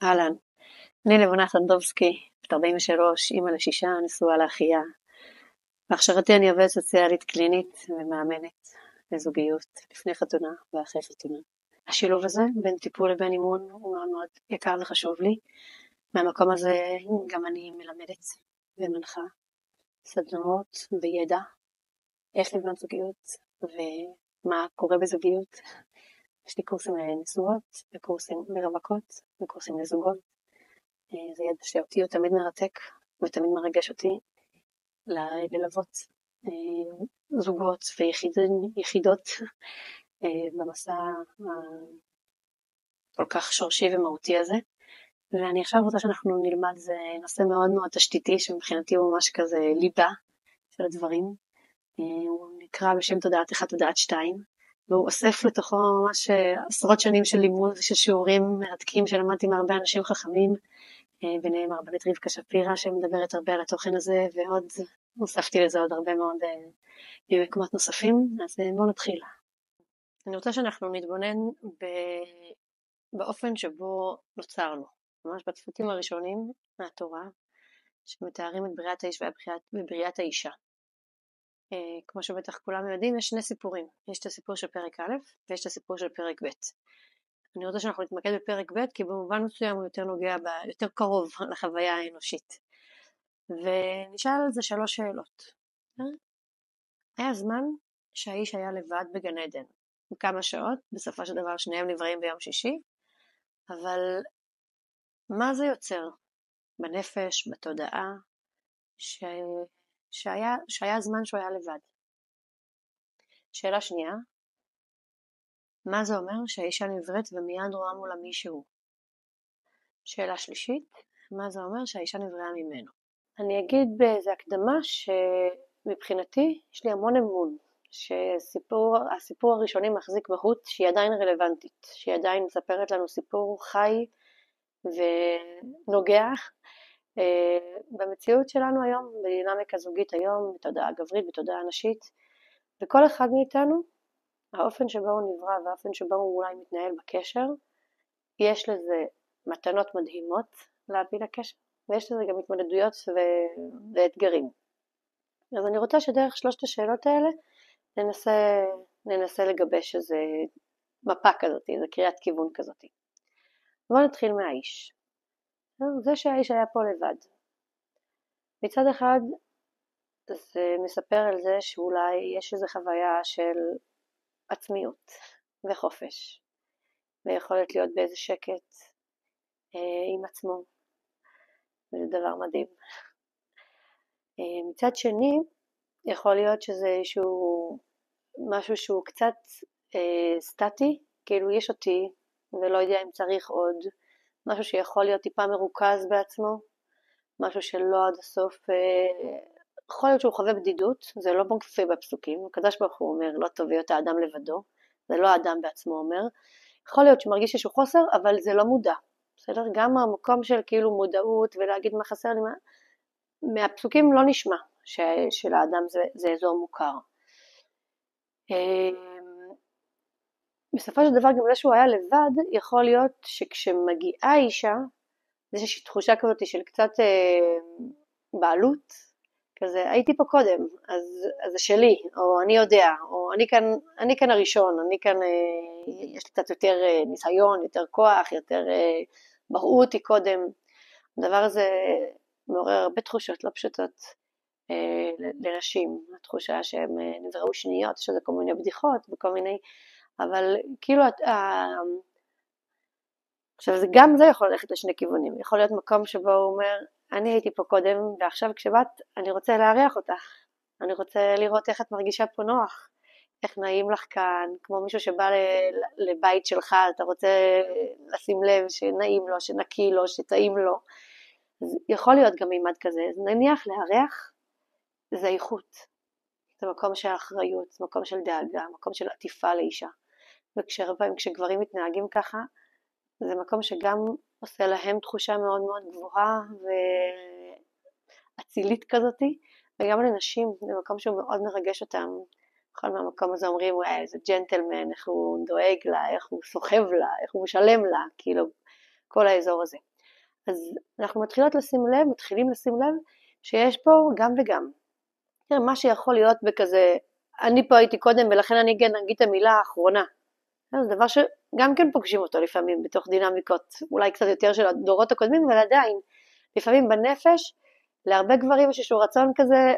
אהלן, אני לבונה סנדובסקי, בת 43, אימא ל6, נשואה לאחיה. בהכשרתי אני עובדת סוציאלית קלינית ומאמנת לזוגיות לפני חתונה ואחרי חתונה. השילוב הזה בין טיפול לבין אימון הוא מאוד מאוד יקר וחשוב לי. מהמקום הזה גם אני מלמדת ומנחה סדנאות וידע איך לבנות זוגיות ומה קורה בזוגיות. יש לי קורסים לנשואות וקורסים לרווקות וקורסים לזוגות. זה ידע שאותי הוא תמיד מרתק ותמיד מרגש אותי ללוות זוגות ויחידות במסע כל כך שורשי ומהותי הזה. ואני עכשיו רוצה שאנחנו נלמד, זה נושא מאוד מאוד תשתיתי שמבחינתי הוא ממש כזה ליבה של הדברים. הוא נקרא בשם תודעת 1 תודעת 2, והוא אוסף לתוכו ממש עשרות שנים של לימוד ושל שיעורים מרתקים שלמדתי מהרבה אנשים חכמים, ביניהם הרבנית רבקה שפירא שמדברת הרבה על התוכן הזה, ועוד הוספתי לזה עוד הרבה מאוד מקומות נוספים. אז בואו נתחיל. אני רוצה שאנחנו נתבונן באופן שבו נוצרנו, ממש בדפוסים הראשונים מהתורה שמתארים את בריאת האיש ובריאת האישה. כמו שבטח כולם יודעים, יש שני סיפורים. יש את הסיפור של פרק א' ויש את הסיפור של פרק ב'. אני רוצה שאנחנו נתמקד בפרק ב', כי במובן מסוים הוא יותר נוגע, יותר קרוב לחוויה האנושית. ונשאל על זה 3 שאלות. היה זמן שהאיש היה לבד בגן עדן, כמה שעות, בסופו של דבר שניהם נבראים ביום שישי, אבל מה זה יוצר בנפש, בתודעה, שהיה זמן שהוא היה לבד? שאלה שנייה, מה זה אומר שהאישה נבראת ומיד רואה מולה מישהו? שאלה שלישית, מה זה אומר שהאישה נבראה ממנו? אני אגיד באיזה הקדמה שמבחינתי יש לי המון אמון שהסיפור הראשוני מחזיק מהות שהיא עדיין רלוונטית, שהיא עדיין מספרת לנו סיפור חי ונוגע במציאות שלנו היום, בדינמיקה זוגית היום, בתודעה גברית, בתודעה נשית, וכל אחד מאיתנו, האופן שבו הוא נברא והאופן שבו הוא אולי מתנהל בקשר, יש לזה מתנות מדהימות להביא לקשר, ויש לזה גם התמודדויות ואתגרים. אז אני רוצה שדרך 3 השאלות האלה ננסה לגבש איזה מפה כזאת, איזה קריאת כיוון כזאת. בואו נתחיל מהאיש. זה שהאיש היה פה לבד. מצד אחד זה מספר על זה שאולי יש איזו חוויה של עצמיות וחופש, ויכולת להיות באיזה שקט עם עצמו, וזה דבר מדהים. מצד שני, יכול להיות שזה משהו שהוא קצת סטטי, כאילו יש אותי ולא יודע אם צריך עוד, משהו שיכול להיות טיפה מרוכז בעצמו, משהו שלא עד הסוף, יכול להיות שהוא חווה בדידות, זה לא מופיע בפסוקים, הקדוש ברוך הוא אומר לא טוב להיות האדם לבדו, זה לא האדם בעצמו אומר, יכול להיות שמרגיש איזשהו חוסר, אבל זה לא מודע, בסדר? גם המקום של כאילו מודעות ולהגיד מה חסר לי, מהפסוקים לא נשמע שלאדם זה אזור מוכר. בסופו של דבר גם זה שהוא היה לבד, יכול להיות שכשמגיעה אישה, יש איזושהי תחושה כזאת של קצת בעלות, כזה הייתי פה קודם, אז זה שלי, או אני יודע, או אני כאן הראשון, אני כאן, יש לי קצת יותר ניסיון, יותר כוח, יותר בראו אותי קודם. הדבר הזה מעורר הרבה תחושות לא פשוטות לנשים, התחושה שהן נבראו שניות, שזה כל מיני בדיחות וכל מיני, אבל כאילו, עכשיו גם זה יכול ללכת לשני כיוונים, יכול להיות מקום שבו הוא אומר, אני הייתי פה קודם, ועכשיו כשבאת אני רוצה להריח אותך, אני רוצה לראות איך את מרגישה פה נוח, איך נעים לך כאן, כמו מישהו שבא לבית שלך, אתה רוצה לשים לב שנעים לו, שנקי לו, שטעים לו, אז יכול להיות גם מימד כזה, אז נניח להריח, זה איכות, זה מקום של אחריות, זה מקום של דאגה, מקום של עטיפה לאישה, וכשגברים מתנהגים ככה, זה מקום שגם עושה להם תחושה מאוד מאוד גבוהה ועצילית כזאתי, וגם לנשים זה מקום שהוא מאוד מרגש אותם. בכל מהמקום הזה אומרים, וואי, איזה ג'נטלמן, איך הוא דואג לה, איך הוא סוחב לה, איך הוא משלם לה, כאילו, כל האזור הזה. אז אנחנו מתחילים לשים לב שיש פה גם וגם. מה שיכול להיות בכזה, אני פה הייתי קודם ולכן אני אגיד את המילה האחרונה. זה דבר שגם כן פוגשים אותו לפעמים בתוך דינמיקות, אולי קצת יותר של הדורות הקודמים, אבל עדיין, לפעמים בנפש, להרבה גברים יש איזשהו רצון כזה,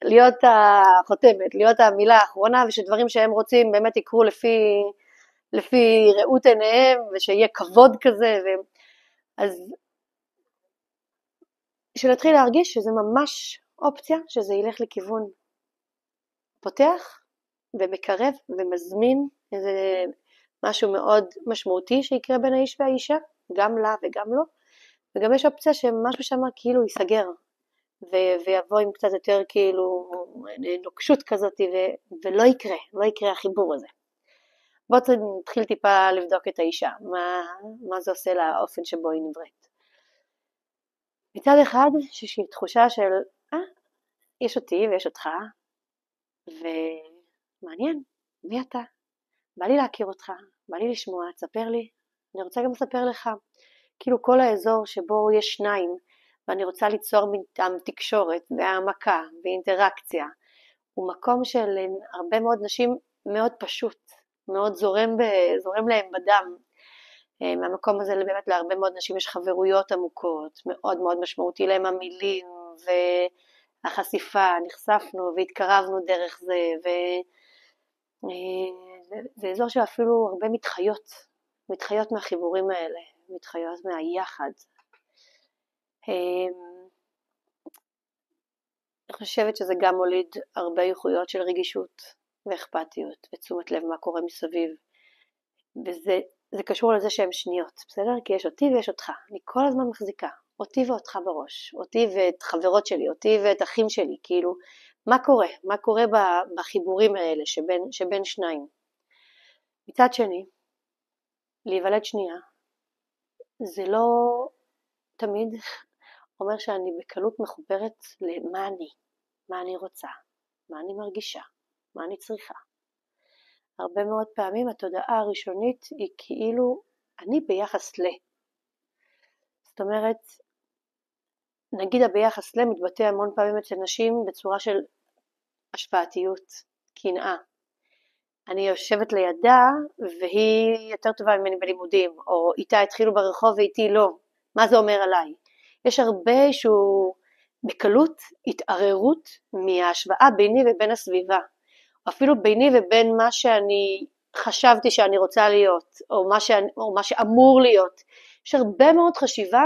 להיות החותמת, להיות המילה האחרונה, ושדברים שהם רוצים באמת יקרו לפי ראות עיניהם, ושיהיה כבוד כזה, אז שנתחיל להרגיש שזה ממש אופציה, שזה ילך לכיוון פותח, ומקרב, ומזמין איזה משהו מאוד משמעותי שיקרה בין האיש והאישה, גם לה וגם לו, וגם יש אופציה שמשהו שם כאילו ייסגר, ויבוא עם קצת יותר כאילו נוקשות כזאת, ולא יקרה החיבור הזה. בואו נתחיל טיפה לבדוק את האישה, מה זה עושה לאופן שבו היא נבראת. מצד אחד, שיש תחושה של, יש אותי ויש אותך, ומעניין, מי אתה? בא לי להכיר אותך, בא לי לשמוע, תספר לי, אני רוצה גם לספר לך, כאילו כל האזור שבו יש שניים, ואני רוצה ליצור מטעם תקשורת והעמקה ואינטראקציה, הוא מקום של הרבה מאוד נשים מאוד פשוט, מאוד זורם להם בדם. מהמקום הזה באמת להרבה מאוד נשים יש חברויות עמוקות, מאוד מאוד משמעותי להם המילים והחשיפה, נחשפנו והתקרבנו דרך זה, זה אזור שאפילו הרבה מתחיות מהחיבורים האלה, מתחיות מהיחד. אני חושבת שזה גם מוליד הרבה איכויות של רגישות ואכפתיות ותשומת לב מה קורה מסביב, וזה קשור לזה שהן שניות, בסדר? כי יש אותי ויש אותך, אני כל הזמן מחזיקה אותי ואותך בראש, אותי ואת חברות שלי, אותי ואת אחים שלי, כאילו מה קורה בחיבורים האלה שבין שניים. מצד שני, להיוולד שנייה, זה לא תמיד אומר שאני בקלות מחוברת למה מה אני רוצה, מה אני מרגישה, מה אני צריכה. הרבה מאוד פעמים התודעה הראשונית היא כאילו אני ביחס זאת אומרת, נגיד הביחס מתבטא המון פעמים אצל נשים בצורה של השפעתיות, קנאה. אני יושבת לידה והיא יותר טובה ממני בלימודים, או איתה התחילו ברחוב ואיתי לא. מה זה אומר עליי? יש הרבה שהוא בקלות התערערות מההשוואה ביני ובין הסביבה, או אפילו ביני ובין מה שאני חשבתי שאני רוצה להיות, או מה שאמור להיות. יש הרבה מאוד חשיבה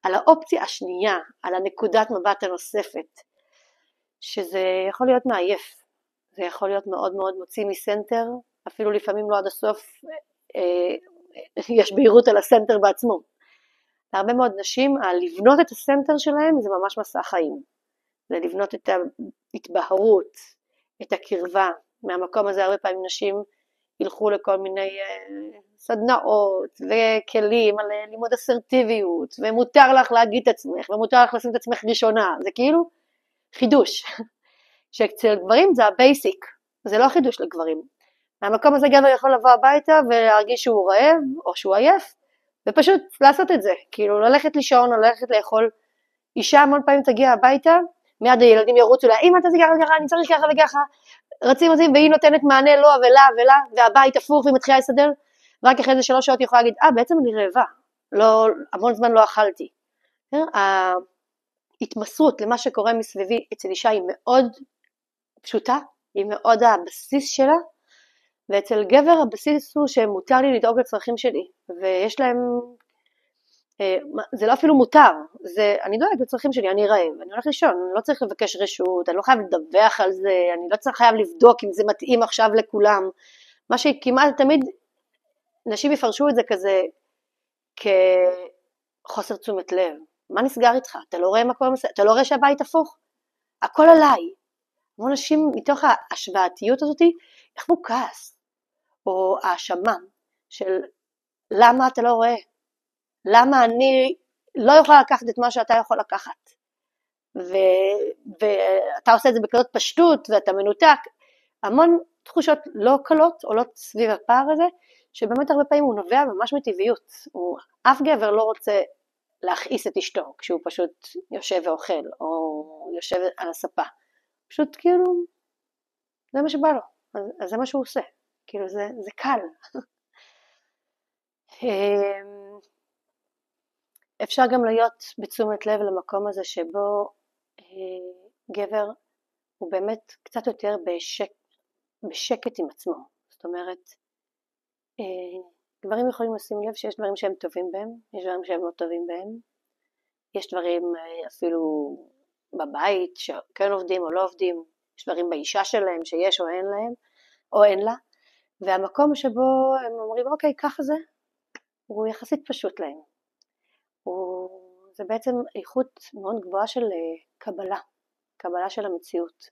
על האופציה השנייה, על הנקודת מבט הנוספת, שזה יכול להיות מעייף, זה יכול להיות מאוד מאוד מוציא מסנטר, אפילו לפעמים לא עד הסוף יש בהירות על הסנטר בעצמו. להרבה מאוד נשים, לבנות את הסנטר שלהם זה ממש מסע חיים, זה לבנות את ההתבהרות, את הקרבה. מהמקום הזה הרבה פעמים נשים ילכו לכל מיני סדנאות וכלים על לימוד אסרטיביות, ומותר לך להגיד את עצמך, ומותר לך לשים את עצמך ראשונה, זה כאילו חידוש, שאצל גברים זה הבייסיק, זה לא חידוש לגברים. מהמקום הזה גבר יכול לבוא הביתה ולהרגיש שהוא רעב או שהוא עייף, ופשוט לעשות את זה, כאילו ללכת לישון או ללכת לאכול. אישה המון פעמים תגיע הביתה, מיד הילדים ירוצו לה, אמא תעשי ככה, אני צריך ככה וככה, רצים, והיא נותנת מענה לא ולה, והבית הפוך והיא מתחילה לסדר, רק אחרי זה 3 שעות היא יכולה להגיד, בעצם אני רעבה, המון זמן לא אכלתי. ההתמסרות למה שקורה מסביבי אצל אישה היא מאוד פשוטה, היא מאוד הבסיס שלה, ואצל גבר הבסיס הוא שמותר לי לדאוג לצרכים שלי, ויש להם, זה לא אפילו מותר, אני דואג לצרכים שלי, אני רעב, אני הולך לישון, אני לא צריך לבקש רשות, אני לא חייב לדווח על זה, אני לא חייב לבדוק אם זה מתאים עכשיו לכולם, מה שכמעט תמיד נשים יפרשו את זה כזה כחוסר תשומת לב. מה נסגר איתך? אתה לא רואה מה קורה מסביב? אתה לא רואה שהבית הפוך? הכל עליי. המון נשים מתוך ההשוואתיות הזאת יחוו כעס או האשמה של למה אתה לא רואה? למה אני לא יכולה לקחת את מה שאתה יכול לקחת? ואתה עושה את זה בקלות פשטות ואתה מנותק. המון תחושות לא קלות עולות סביב הפער הזה, שבאמת הרבה פעמים הוא נובע ממש מטבעיות. אף גבר לא רוצה להכעיס את אשתו כשהוא פשוט יושב ואוכל, או יושב על הספה. פשוט כאילו, זה מה שבא לו, אז זה מה שהוא עושה. כאילו זה קל. אפשר גם להיות בתשומת לב למקום הזה שבו גבר הוא באמת קצת יותר בשקט עם עצמו. זאת אומרת, גברים יכולים לשים לב שיש דברים שהם טובים בהם, יש דברים שהם לא טובים בהם, יש דברים אפילו בבית שכן עובדים או לא עובדים, יש דברים באישה שלהם שיש או אין להם, או אין לה, והמקום שבו הם אומרים אוקיי ככה זה, הוא יחסית פשוט להם. זה בעצם איכות מאוד גבוהה של קבלה של המציאות.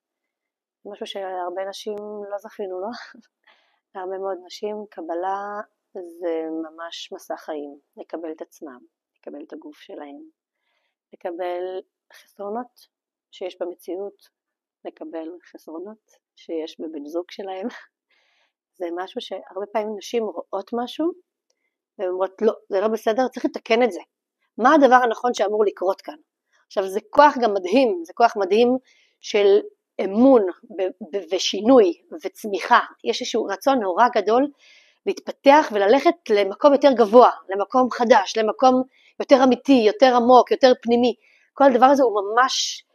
משהו שהרבה נשים לא זכינו לו, הרבה מאוד נשים, קבלה זה ממש מסע חיים, לקבל את עצמם, לקבל את הגוף שלהם, לקבל חסרונות שיש במציאות, לקבל חסרונות שיש בבן זוג שלהם. זה משהו שהרבה פעמים נשים רואות משהו, והן אומרות לא, זה לא בסדר, צריך לתקן את זה. מה הדבר הנכון שאמור לקרות כאן? עכשיו זה כוח גם מדהים, זה כוח מדהים של אמון ושינוי וצמיחה. יש איזשהו רצון נורא גדול להתפתח וללכת למקום יותר גבוה, למקום חדש, למקום יותר אמיתי, יותר עמוק, יותר פנימי. כל הדבר הזה הוא ממש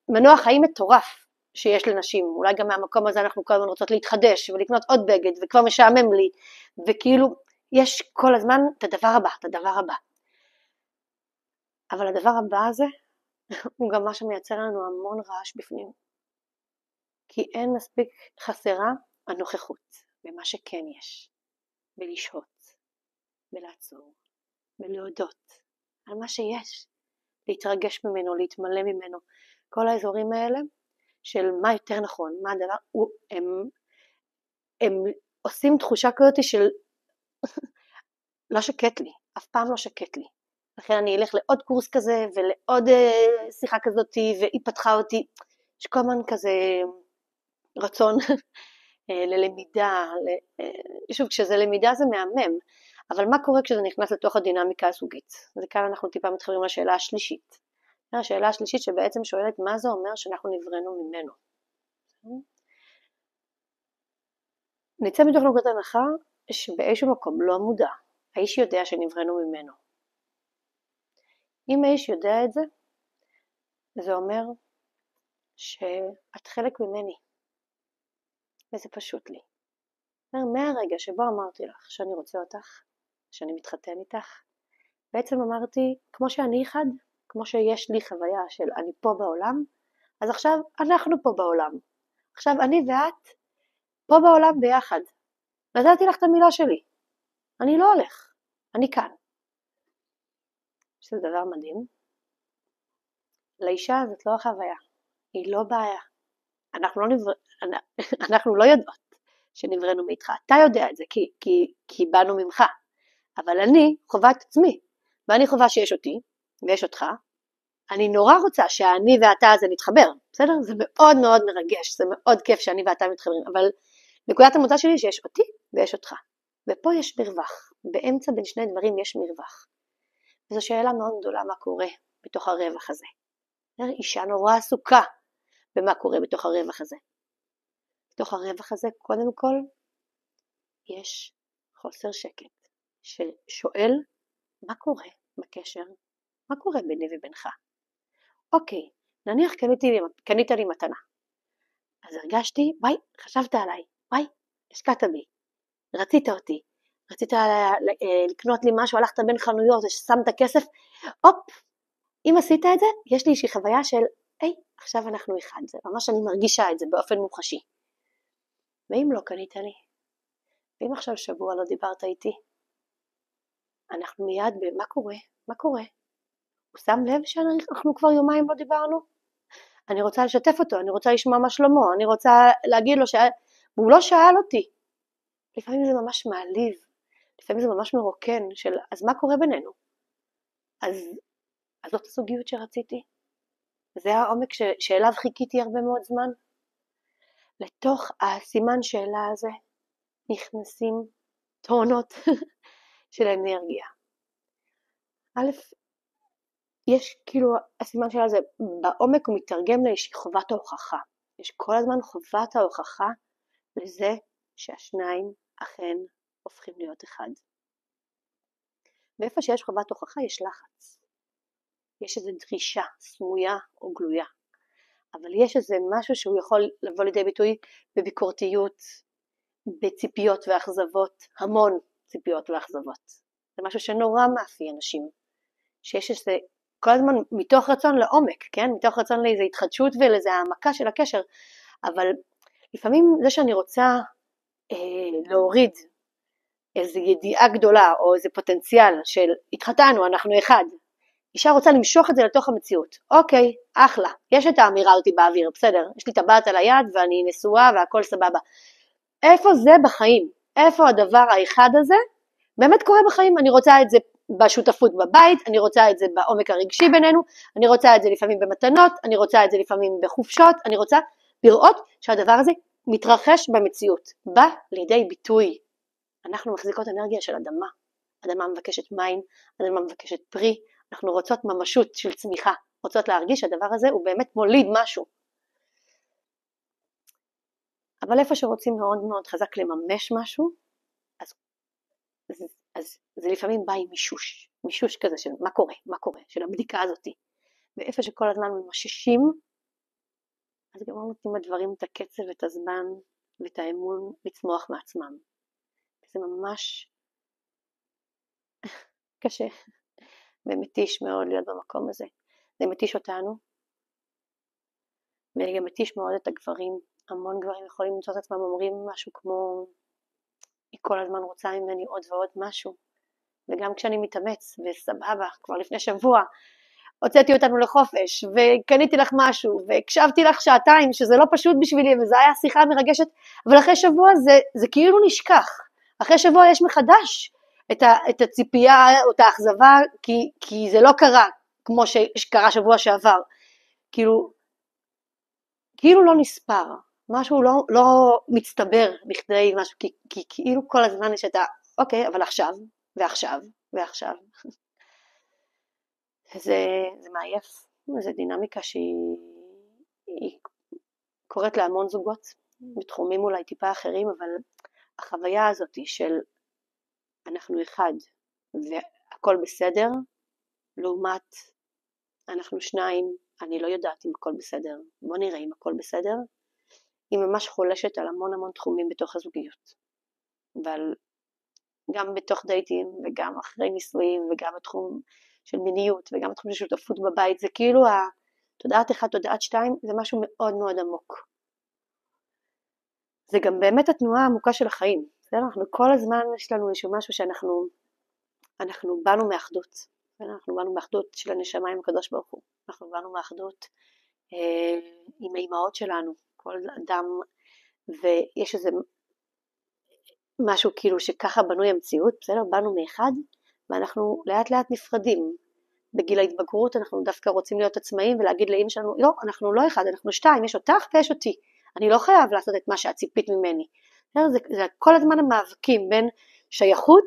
מנוע חיים מטורף שיש לנשים. אולי גם מהמקום הזה אנחנו כל הזמן רוצות להתחדש ולקנות עוד בגד וכבר משעמם לי, וכאילו יש כל הזמן את הדבר הבא, את הדבר הבא. אבל הדבר הבא הזה הוא גם מה שמייצר לנו המון רעש בפנים. כי אין מספיק חסרה הנוכחות במה שכן יש. בלשהות, בלעצור, בלהודות על מה שיש. להתרגש ממנו, להתמלא ממנו. כל האזורים האלה של מה יותר נכון, מה הדבר, הם עושים תחושה כזאת של לא שקט לי, אף פעם לא שקט לי. לכן אני אלך לעוד קורס כזה ולעוד שיחה כזאת והיא פתחה אותי. יש כל הזמן כזה רצון ללמידה. שוב, כשזה למידה זה מהמם, אבל מה קורה כשזה נכנס לתוך הדינמיקה הזוגית? וכאן אנחנו טיפה מתחילים לשאלה השלישית. השאלה השלישית שבעצם שואלת מה זה אומר שאנחנו נבראנו ממנו. נצא מתוך נקודת הנחה שבאיזשהו מקום לא מודע, האיש יודע שנבראנו ממנו. אם האיש יודע את זה, זה אומר שאת חלק ממני, וזה פשוט לי. מהרגע שבו אמרתי לך שאני רוצה אותך, שאני מתחתן איתך, בעצם אמרתי, כמו שאני אחד, כמו שיש לי חוויה של אני פה בעולם, אז עכשיו אנחנו פה בעולם. עכשיו אני ואת פה בעולם ביחד. נתתי לך את המילה שלי. אני לא הולך, אני כאן. שזה דבר מדהים. לאישה זאת לא החוויה, היא לא בעיה. אנחנו לא יודעות שנבראנו מאיתך. אתה יודע את זה כי באנו ממך. אבל אני חובה את עצמי, ואני חובה שיש אותי ויש אותך. אני נורא רוצה שאני ואתה הזה נתחבר, בסדר? זה מאוד מאוד מרגש, זה מאוד כיף שאני ואתה מתחברים, אבל נקודת המוצא שלי שיש אותי ויש אותך. ופה יש מרווח, באמצע בין שני דברים יש מרווח. וזו שאלה מאוד גדולה מה קורה בתוך הרווח הזה. אישה נורא עסוקה במה קורה בתוך הרווח הזה. בתוך הרווח הזה קודם כל יש חוסר שקט ששואל מה קורה בקשר, מה קורה ביני ובינך. אוקיי, נניח קנית לי מתנה, אז הרגשתי, וואי, חשבת עליי, וואי, השקעת בי, רצית אותי, רצית לקנות לי משהו, הלכת בין חנויות, שמת כסף, הופ, אם עשית את זה, יש לי איזושהי חוויה של, היי, עכשיו אנחנו אחד, זה ממש אני מרגישה את זה באופן מוחשי. ואם לא קנית לי, ואם עכשיו שבוע לא דיברת איתי, אנחנו מיד במה קורה? מה קורה? הוא שם לב שאנחנו כבר יומיים לא דיברנו? אני רוצה לשתף אותו, אני רוצה לשמוע מה שלמה, אני רוצה להגיד לו והוא לא שאל אותי. לפעמים זה ממש מעליב, לפעמים זה ממש מרוקן של אז מה קורה בינינו? אז זאת הסוגיות שרציתי. זה העומק שאליו חיכיתי הרבה מאוד זמן. לתוך הסימן שאלה הזה נכנסים טונות של אנרגיה. א', יש כאילו, הסימן שלה זה, בעומק הוא מתרגם לאיזושהי חובת ההוכחה. יש כל הזמן חובת ההוכחה לזה שהשניים אכן הופכים להיות אחד. ואיפה שיש חובת הוכחה יש לחץ. יש איזו דרישה סמויה או גלויה. אבל יש איזה משהו שהוא יכול לבוא לידי ביטוי בביקורתיות, בציפיות ואכזבות, המון ציפיות ואכזבות. זה משהו שנורא מאפיין אנשים. שיש איזה, כל הזמן מתוך רצון לעומק, כן? מתוך רצון לאיזו התחדשות ולאיזו העמקה של הקשר. אבל לפעמים זה שאני רוצה להוריד איזו ידיעה גדולה או איזה פוטנציאל של התחתנו, אנחנו אחד. אישה רוצה למשוך את זה לתוך המציאות. אוקיי, אחלה, יש את האמירה אותי באוויר, בסדר, יש לי טבעת על היד ואני נשואה והכל סבבה. איפה זה בחיים? איפה הדבר האחד הזה? באמת קורה בחיים, אני רוצה את זה בשותפות בבית, אני רוצה את זה בעומק הרגשי בינינו, אני רוצה את זה לפעמים במתנות, אני רוצה את זה לפעמים בחופשות, אני רוצה לראות שהדבר הזה מתרחש במציאות, בא לידי ביטוי. אנחנו מחזיקות אנרגיה של אדמה, אדמה מבקשת מים, אדמה מבקשת פרי, אנחנו רוצות ממשות של צמיחה, רוצות להרגיש שהדבר הזה הוא באמת מוליד משהו. אבל איפה שרוצים מאוד מאוד חזק לממש משהו, אז זה לפעמים בא עם מישוש כזה של מה קורה, של הבדיקה הזאת. ואיפה שכל הזמן ממששים, אז גם לא נותנים הדברים את הקצב ואת הזמן ואת האמון לצמוח מעצמם. זה ממש קשה ומתיש מאוד להיות במקום הזה. זה מתיש אותנו, וגם מתיש מאוד את הגברים. המון גברים יכולים למצוא את עצמם אומרים משהו כמו, היא כל הזמן רוצה ממני עוד ועוד משהו. וגם כשאני מתאמץ, וסבבה, כבר לפני שבוע, הוצאתי אותנו לחופש, וקניתי לך משהו, והקשבתי לך שעתיים, שזה לא פשוט בשבילי, וזו היה שיחה מרגשת, אבל אחרי שבוע זה כאילו נשכח. אחרי שבוע יש מחדש את הציפייה או את האכזבה, כי זה לא קרה כמו שקרה שבוע שעבר. כאילו לא נספר, משהו לא מצטבר בכדי משהו, כי כאילו כל הזמן יש את אוקיי, אבל עכשיו, ועכשיו. זה מעייף, זו דינמיקה שהיא קורית להמון זוגות, בתחומים אולי טיפה אחרים, אבל החוויה הזאת של אנחנו אחד והכל בסדר, לעומת אנחנו שניים, אני לא יודעת אם הכל בסדר, בוא נראה אם הכל בסדר, היא ממש חולשת על המון תחומים בתוך הזוגיות, אבל גם בתוך דייטים וגם אחרי נישואים וגם בתחום של מיניות וגם בתחום של שותפות בבית, זה כאילו תודעת 1, תודעת 2, זה משהו מאוד מאוד עמוק. זה גם באמת התנועה העמוקה של החיים. אנחנו כל הזמן יש לנו איזשהו משהו שאנחנו באנו מאחדות. אנחנו באנו מאחדות של הנשמה עם הקדוש ברוך הוא. אנחנו באנו מאחדות עם האימהות שלנו, כל אדם, ויש איזה משהו כאילו שככה בנוי המציאות, בסדר? באנו מאחד, ואנחנו לאט לאט נפרדים. בגיל ההתבגרות אנחנו דווקא רוצים להיות עצמאים ולהגיד לאמא שלנו, לא, אנחנו לא אחד, אנחנו 2, יש אותך ויש אותי. אני לא חייב לעשות את מה שאת ציפית ממני. זה כל הזמן המאבקים בין שייכות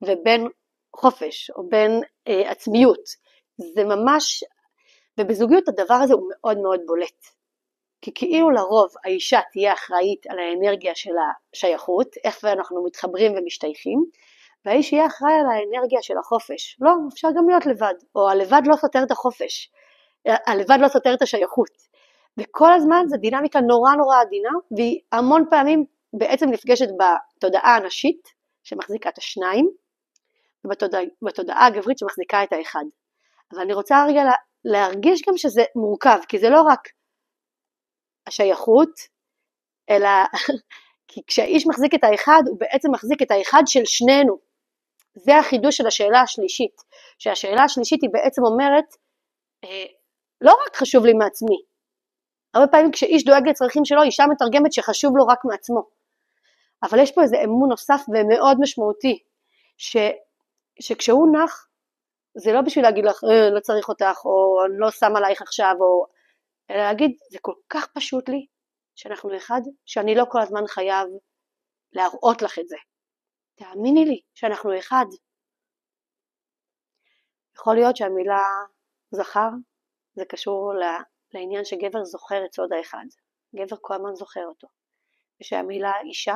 ובין חופש, או בין עצמיות. זה ממש, ובזוגיות הדבר הזה הוא מאוד מאוד בולט. כי כאילו לרוב האישה תהיה אחראית על האנרגיה של השייכות, איך אנחנו מתחברים ומשתייכים, והאיש יהיה אחראי על האנרגיה של החופש. לא, אפשר גם להיות לבד, או הלבד לא סותר את החופש, הלבד לא סותר את השייכות. וכל הזמן זה דינמיקה נורא עדינה, והיא המון פעמים בעצם נפגשת בתודעה הנשית, שמחזיקה את השניים, ובתודעה הגברית שמחזיקה את האחד. אבל אני רוצה רגע להרגיש גם שזה מורכב, כי זה לא רק השייכות, אלא כי כשהאיש מחזיק את האחד, הוא בעצם מחזיק את האחד של שנינו. זה החידוש של השאלה השלישית, שהשאלה השלישית היא בעצם אומרת, לא רק חשוב לי מעצמי, הרבה פעמים כשאיש דואג לצרכים שלו, אישה מתרגמת שחשוב לו רק מעצמו, אבל יש פה איזה אמון נוסף ומאוד משמעותי, שכשהוא נח, זה לא בשביל להגיד לך, לא צריך אותך, או אני לא שם עלייך עכשיו, אלא להגיד, זה כל כך פשוט לי, שאנחנו אחד, שאני לא כל הזמן חייב להראות לך את זה. תאמיני לי שאנחנו אחד. יכול להיות שהמילה זכר זה קשור לעניין שגבר זוכר את סוד האחד. גבר כל הזמן זוכר אותו. ושהמילה אישה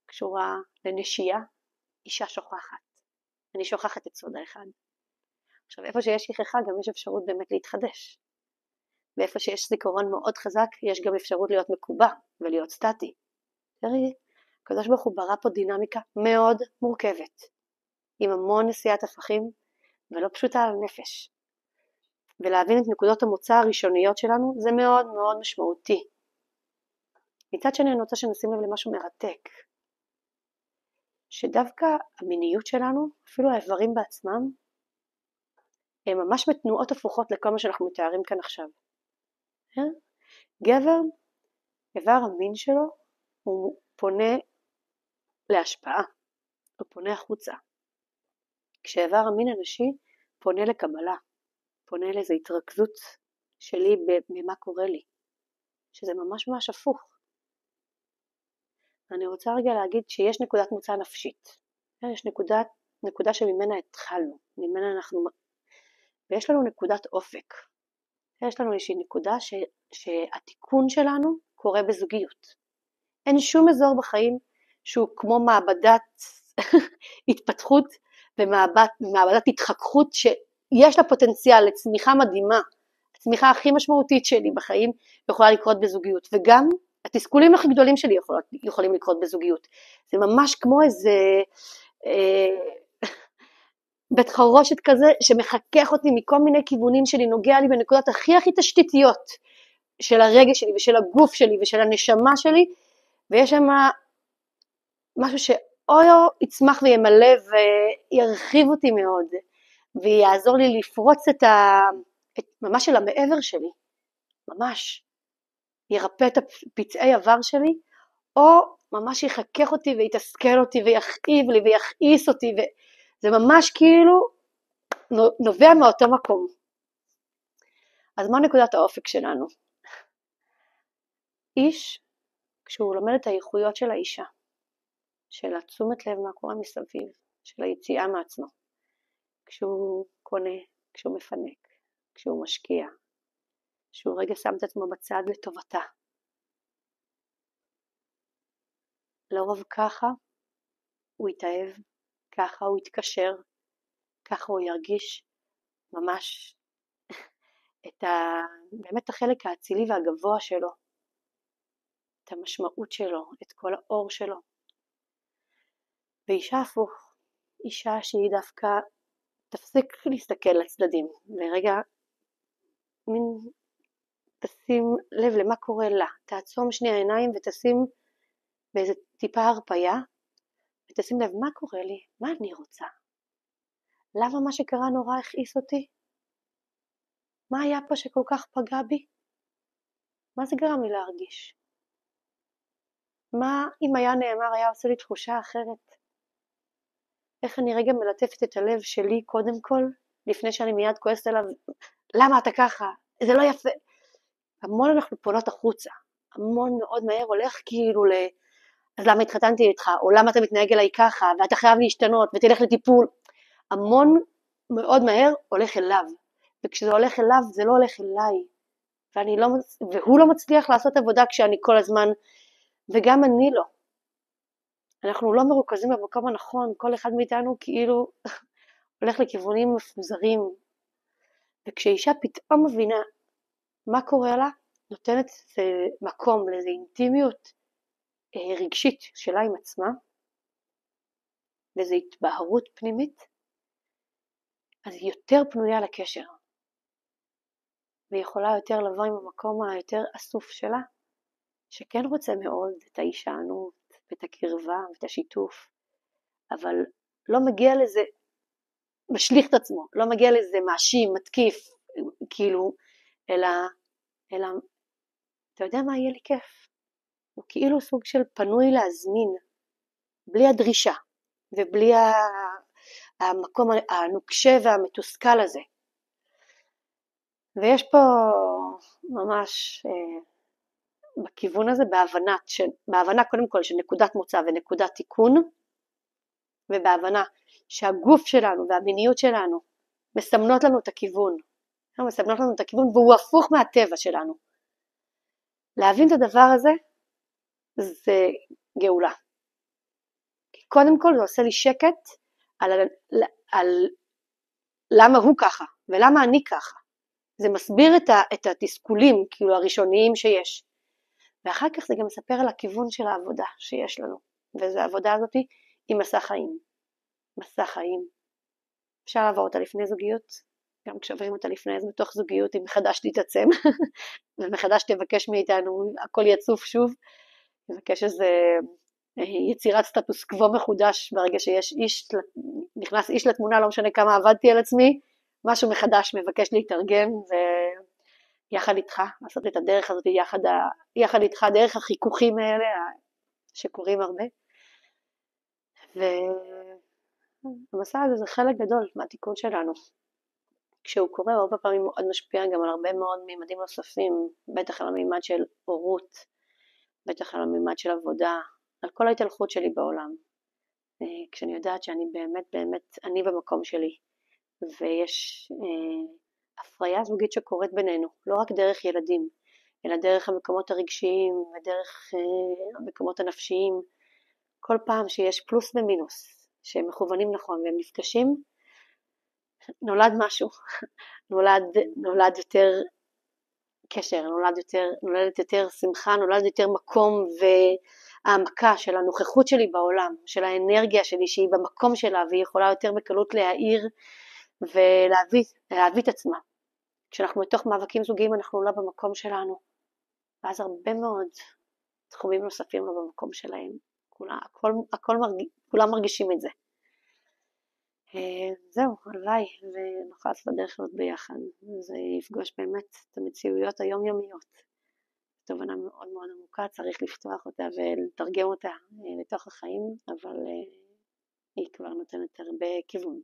קשורה לנשייה, אישה שוכחת. אני שוכחת את סוד האחד. עכשיו, איפה שיש שכחה גם יש אפשרות באמת להתחדש. ואיפה שיש זיכרון מאוד חזק, יש גם אפשרות להיות מקובע ולהיות סטטי. תראי, הקדוש ברוך הוא ברא פה דינמיקה מאוד מורכבת, עם המון נשיאת הפכים, ולא פשוטה על הנפש. ולהבין את נקודות המוצא הראשוניות שלנו, זה מאוד מאוד משמעותי. מצד שני, אני רוצה שנשים לב למשהו מרתק. שדווקא המיניות שלנו, אפילו האיברים בעצמם, הם ממש בתנועות הפוכות לכל מה שאנחנו מתארים כאן עכשיו. גבר, איבר המין שלו, הוא פונה להשפעה, הוא פונה החוצה. כשאיבר המין הנשי פונה לקבלה, פונה לאיזו התרכזות שלי במה קורה לי, שזה ממש ממש הפוך. אני רוצה רגע להגיד שיש נקודת מוצא נפשית, יש נקודה שממנה התחלנו, ממנה אנחנו, ויש לנו נקודת אופק, יש לנו איזושהי נקודה שהתיקון שלנו קורה בזוגיות. אין שום אזור בחיים שהוא כמו מעבדת התפתחות ומעבדת התחככות שיש לה פוטנציאל לצמיחה מדהימה. הצמיחה הכי משמעותית שלי בחיים יכולה לקרות בזוגיות, וגם התסכולים הכי גדולים שלי יכולים לקרות בזוגיות. זה ממש כמו איזה בית חרושת כזה שמחכך אותי מכל מיני כיוונים שלי, נוגע לי בנקודות הכי תשתיתיות של הרגש שלי ושל הגוף שלי ושל הנשמה שלי, ויש שם משהו שאו יצמח וימלא וירחיב אותי מאוד, ויעזור לי לפרוץ את ממש של המעבר שלי, ממש ירפא את פצעי עבר שלי, או ממש יחכך אותי ויתסכל אותי ויכאיב לי ויכעיס אותי, וזה ממש כאילו נובע מאותו מקום. אז מה נקודת האופק שלנו? איש, כשהוא לומד את האיכויות של האישה, של התשומת לב מה קורה מסביב, של היציאה מעצמו, כשהוא קונה, כשהוא מפנק, כשהוא משקיע, כשהוא רגע שם את עצמו בצד לטובתה. לרוב ככה הוא יתאהב, ככה הוא יתקשר, ככה הוא ירגיש ממש באמת החלק האצילי והגבוה שלו, את המשמעות שלו, את כל האור שלו. ואישה הפוך, אישה שהיא דווקא תפסיק להסתכל לצדדים, ורגע תשים לב למה קורה לה, תעצום שני העיניים ותשים באיזה טיפה הרפיה, ותשים לב מה קורה לי, מה אני רוצה, למה מה שקרה נורא הכעיס אותי, מה היה פה שכל כך פגע בי, מה זה גרם לי להרגיש, מה אם היה נאמר היה עושה לי תחושה אחרת, איך אני רגע מלטפת את הלב שלי קודם כל, לפני שאני מיד כועסת עליו, למה אתה ככה, זה לא יפה, המון אנחנו פונות החוצה, המון מאוד מהר הולך כאילו אז למה התחתנתי איתך, או למה אתה מתנהג אליי ככה, ואתה חייב להשתנות, ותלך לטיפול, המון מאוד מהר הולך אליו, וכשזה הולך אליו זה לא הולך אליי, והוא לא מצליח לעשות עבודה כשאני כל הזמן, וגם אני לא, אנחנו לא מרוכזים במקום הנכון, כל אחד מאיתנו כאילו הולך לכיוונים מפוזרים, וכשאישה פתאום מבינה מה קורה לה, נותנת מקום לאיזו אינטימיות רגשית שלה עם עצמה, לאיזו התבהרות פנימית, אז היא יותר פנויה לקשר, והיא יכולה יותר לבוא עם המקום היותר אסוף שלה, שכן רוצה מאוד את ההישענות, ואת הקרבה, ואת השיתוף, אבל לא מגיע לזה, משליך את עצמו, לא מגיע לזה מאשים, מתקיף, כאילו, אלא, אתה יודע מה יהיה לי כיף? הוא כאילו סוג של פנוי להזמין, בלי הדרישה, ובלי המקום הנוקשה והמתוסכל הזה. ויש פה ממש בכיוון הזה, בהבנה קודם כל של נקודת מוצא ונקודת תיקון, ובהבנה שהגוף שלנו והמיניות שלנו מסמנות לנו את הכיוון, מסמנות לנו את הכיוון והוא הפוך מהטבע שלנו. להבין את הדבר הזה זה גאולה. כי קודם כל זה עושה לי שקט על למה הוא ככה ולמה אני ככה. זה מסביר את התסכולים כאילו הראשוניים שיש. ואחר כך זה גם מספר על הכיוון של העבודה שיש לנו. וזו העבודה הזאת היא מסע חיים. מסע חיים. אפשר לעבור אותה לפני זוגיות. גם כשעוברים אותה לפני זה בתוך זוגיות היא מחדש תתעצם. ומחדש תבקש מאיתנו, הכל יצוף שוב. תבקש איזה יצירת סטטוס קוו מחודש ברגע שיש נכנס איש לתמונה, לא משנה כמה עבדתי על עצמי. משהו מחדש מבקש להתארגן ויחד איתך, לעשות את הדרך הזאת יחד איתך, דרך החיכוכים האלה שקורים הרבה. והמסע הזה זה חלק גדול מהתיקון שלנו. כשהוא קורה, הרבה פעמים מאוד משפיע גם על הרבה מאוד מימדים נוספים, בטח על המימד של הורות, בטח על המימד של עבודה, על כל ההתהלכות שלי בעולם. כשאני יודעת שאני באמת, אני במקום שלי. ויש הפריה זוגית שקורית בינינו, לא רק דרך ילדים, אלא דרך המקומות הרגשיים ודרך המקומות הנפשיים. כל פעם שיש פלוס ומינוס, שהם מכוונים נכון והם נפגשים, נולד משהו, נולד יותר קשר, נולדת יותר שמחה, נולד יותר מקום והעמקה של הנוכחות שלי בעולם, של האנרגיה שלי שהיא במקום שלה והיא יכולה יותר בקלות להאיר ולהביא את עצמה. כשאנחנו בתוך מאבקים זוגיים אנחנו לא במקום שלנו, ואז הרבה מאוד תחומים נוספים לא במקום שלהם. כולם מרגישים את זה. זהו, הלוואי, ונוכל לעשות הדרך הזאת ביחד. זה יפגוש באמת את המציאויות היומיומיות. תובנה מאוד מאוד עמוקה, צריך לפתוח אותה ולתרגם אותה לתוך החיים, אבל היא כבר נותנת הרבה כיוון.